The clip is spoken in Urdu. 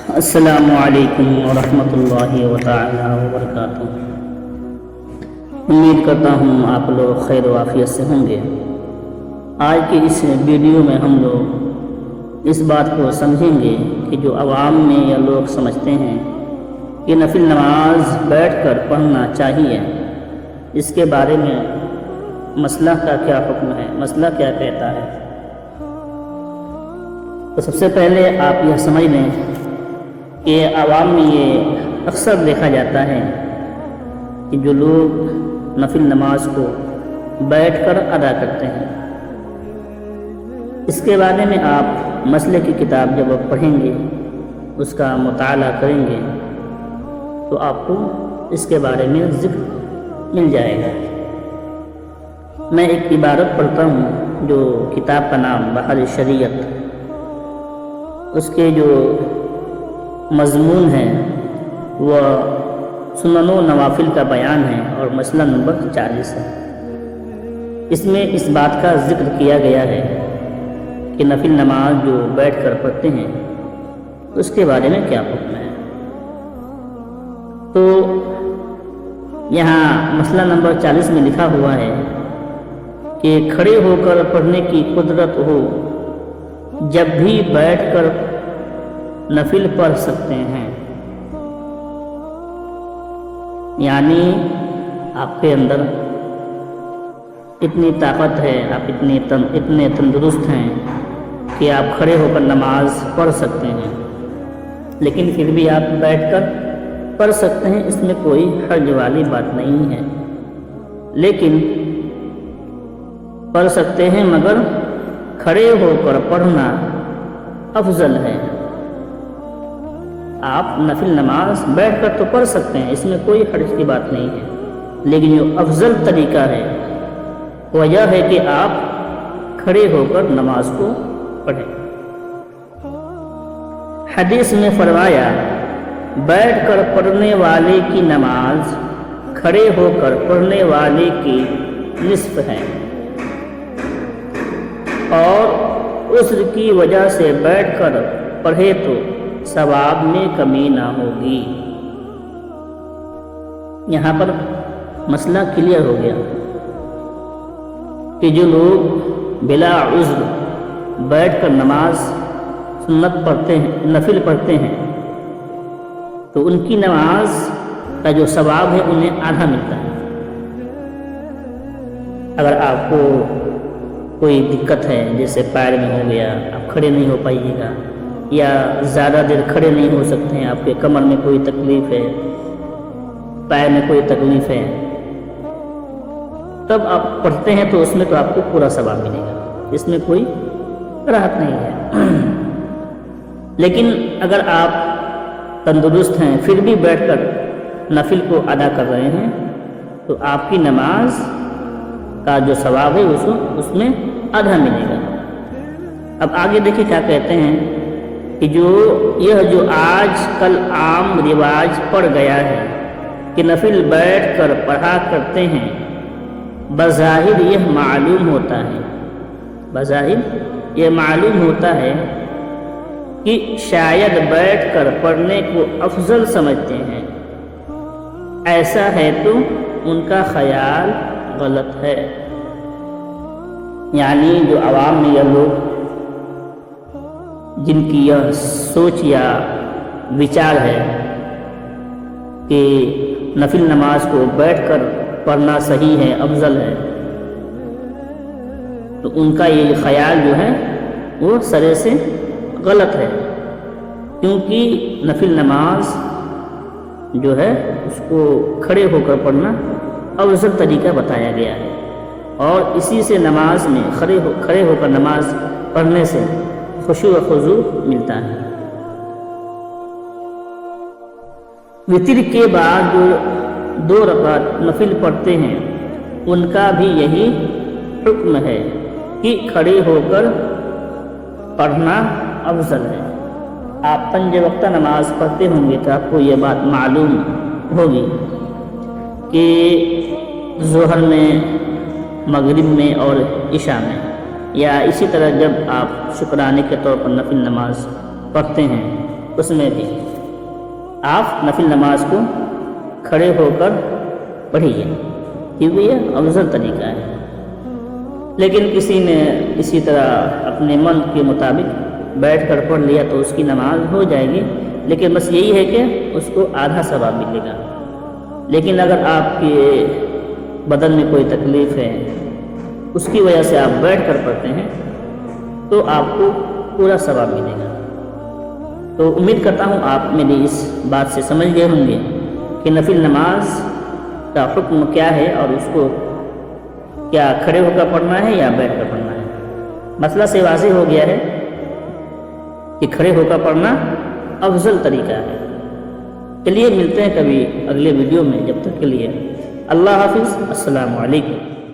السلام علیکم ورحمۃ اللہ تعالی وبرکاتہ۔ امید کرتا ہوں آپ لوگ خیر و عافیت سے ہوں گے۔ آج کی اس ویڈیو میں ہم لوگ اس بات کو سمجھیں گے کہ جو عوام میں یا لوگ سمجھتے ہیں کہ نفل نماز بیٹھ کر پڑھنا چاہیے، اس کے بارے میں مسئلہ کا کیا حکم ہے، مسئلہ کیا کہتا ہے۔ تو سب سے پہلے آپ یہ سمجھ لیں کہ عوام میں یہ اکثر دیکھا جاتا ہے کہ جو لوگ نفل نماز کو بیٹھ کر ادا کرتے ہیں، اس کے بارے میں آپ مسئلے کی کتاب جب آپ پڑھیں گے، اس کا مطالعہ کریں گے، تو آپ کو اس کے بارے میں ذکر مل جائے گا۔ میں ایک عبارت پڑھتا ہوں جو کتاب کا نام بحر شریعت، اس کے جو مضمون ہے وہ سنن و نوافل کا بیان ہے اور مسئلہ نمبر 40 ہے۔ اس میں اس بات کا ذکر کیا گیا ہے کہ نفل نماز جو بیٹھ کر پڑھتے ہیں اس کے بارے میں کیا حکم ہے۔ تو یہاں مسئلہ نمبر 40 میں لکھا ہوا ہے کہ کھڑے ہو کر پڑھنے کی قدرت ہو جب بھی بیٹھ کر نفل پڑھ سکتے ہیں، یعنی آپ کے اندر اتنی طاقت ہے، آپ اتنے تندرست ہیں کہ آپ کھڑے ہو کر نماز پڑھ سکتے ہیں، لیکن پھر بھی آپ بیٹھ کر پڑھ سکتے ہیں، اس میں کوئی حرج والی بات نہیں ہے، لیکن پڑھ سکتے ہیں مگر کھڑے ہو کر پڑھنا افضل ہے۔ آپ نفل نماز بیٹھ کر تو پڑھ سکتے ہیں، اس میں کوئی حرج کی بات نہیں ہے، لیکن جو افضل طریقہ ہے وہ یہ ہے کہ آپ کھڑے ہو کر نماز کو پڑھیں۔ حدیث میں فرمایا، بیٹھ کر پڑھنے والے کی نماز کھڑے ہو کر پڑھنے والے کی نصف ہے، اور عذر کی وجہ سے بیٹھ کر پڑھے تو ثواب میں کمی نہ ہوگی۔ یہاں پر مسئلہ کلیئر ہو گیا کہ جو لوگ بلا عذر بیٹھ کر نماز سنت پڑھتے ہیں، نفل پڑھتے ہیں، تو ان کی نماز کا جو ثواب ہے انہیں آدھا ملتا ہے۔ اگر آپ کو کوئی دقت ہے، جیسے پیر میں ہو گیا، آپ کھڑے نہیں ہو پائیے گا، یا زیادہ دیر کھڑے نہیں ہو سکتے ہیں، آپ کے کمر میں کوئی تکلیف ہے، پیر میں کوئی تکلیف ہے، تب آپ پڑھتے ہیں تو اس میں تو آپ کو پورا ثواب ملے گا، اس میں کوئی راحت نہیں ہے۔ لیکن اگر آپ تندرست ہیں پھر بھی بیٹھ کر نفل کو ادا کر رہے ہیں تو آپ کی نماز کا جو ثواب ہے اس میں آدھا ملے گا۔ اب آگے دیکھیں کیا کہتے ہیں کہ جو آج کل عام رواج پڑ گیا ہے کہ نفل بیٹھ کر پڑھا کرتے ہیں، بظاہر یہ معلوم ہوتا ہے کہ شاید بیٹھ کر پڑھنے کو افضل سمجھتے ہیں۔ ایسا ہے تو ان کا خیال غلط ہے۔ یعنی جو عوام میں یہ لوگ جن کی یہ سوچ یا وچار ہے کہ نفل نماز کو بیٹھ کر پڑھنا صحیح ہے، افضل ہے، تو ان کا یہ خیال جو ہے وہ سرے سے غلط ہے، کیونکہ نفل نماز جو ہے اس کو کھڑے ہو کر پڑھنا افضل طریقہ بتایا گیا ہے، اور اسی سے نماز میں کھڑے ہو کر نماز پڑھنے سے خشوع و خضوع ملتا ہے۔ وتر کے بعد جو 2 رکعت نفل پڑھتے ہیں ان کا بھی یہی حکم ہے کہ کھڑے ہو کر پڑھنا افضل ہے۔ آپ 5 وقتہ نماز پڑھتے ہوں گے تو آپ کو یہ بات معلوم ہوگی کہ ظہر میں، مغرب میں اور عشاء میں، یا اسی طرح جب آپ شکرانے کے طور پر نفل نماز پڑھتے ہیں اس میں بھی آپ نفل نماز کو کھڑے ہو کر پڑھیے، کیونکہ یہ افضل طریقہ ہے۔ لیکن کسی نے اسی طرح اپنے من کے مطابق بیٹھ کر پڑھ لیا تو اس کی نماز ہو جائے گی، لیکن بس یہی ہے کہ اس کو آدھا ثواب ملے گا۔ لیکن اگر آپ کے بدن میں کوئی تکلیف ہے، اس کی وجہ سے آپ بیٹھ کر پڑھتے ہیں تو آپ کو پورا ثواب ملے گا۔ تو امید کرتا ہوں آپ میری اس بات سے سمجھ گئے ہوں گے کہ نفل نماز کا حکم کیا ہے اور اس کو کیا کھڑے ہو کر پڑھنا ہے یا بیٹھ کر پڑھنا ہے۔ مسئلہ سے واضح ہو گیا ہے کہ کھڑے ہو کر پڑھنا افضل طریقہ ہے۔ چلیے ملتے ہیں کبھی اگلے ویڈیو میں، جب تک کے لیے اللہ حافظ، السلام علیکم۔